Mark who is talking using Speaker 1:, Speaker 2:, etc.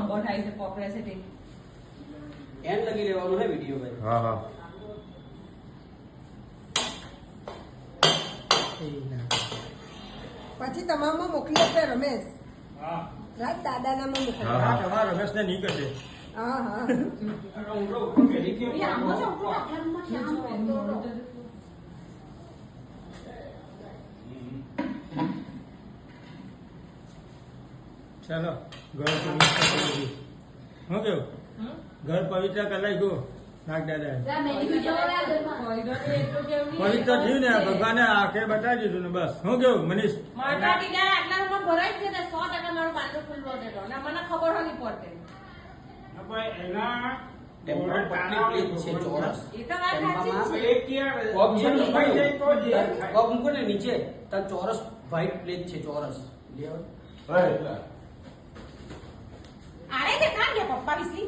Speaker 1: ખબર થાય છે પકડે છે તે
Speaker 2: એન લગી લેવાનું હે વિડિયો ભાઈ.
Speaker 3: હા હા
Speaker 4: પછી તમામમાં મોકલી આપે રમેશ.
Speaker 5: હા
Speaker 4: રાત દાદાના માં મોકલી.
Speaker 3: હા.
Speaker 5: હા તમારા રમેશને નહીં કરશે.
Speaker 4: હા હા
Speaker 1: એ આમો છે ઉપર આટલા રૂમમાં આમ તો
Speaker 5: ચાલો ઘર પવિત્ર કરી હું કેવું ઘર પવિત્ર કરાઈ ગયું નાગ દાદા પવિત્ર થયું ને ભગવાને આંખે બતાવી દીધું ને બસ હું કેવું મનીષ
Speaker 1: મારા ટીકા આટલા રૂમમાં ભરાય છે ને 100% મારો પાંચો ખુલ્લો હતો અને મને ખબર હોય નહીં પડતી
Speaker 2: ટેમ્પલ પટ્ટી પ્લેટ છે ચોરસ.
Speaker 1: એ તો વાત સાચી છે
Speaker 2: પગ છે ને પગ મૂકો ને નીચે તાર ચોરસ વ્હાઈટ પ્લેટ છે ચોરસ.
Speaker 1: આરે કે કાં ગયા પપ્પા વિસલી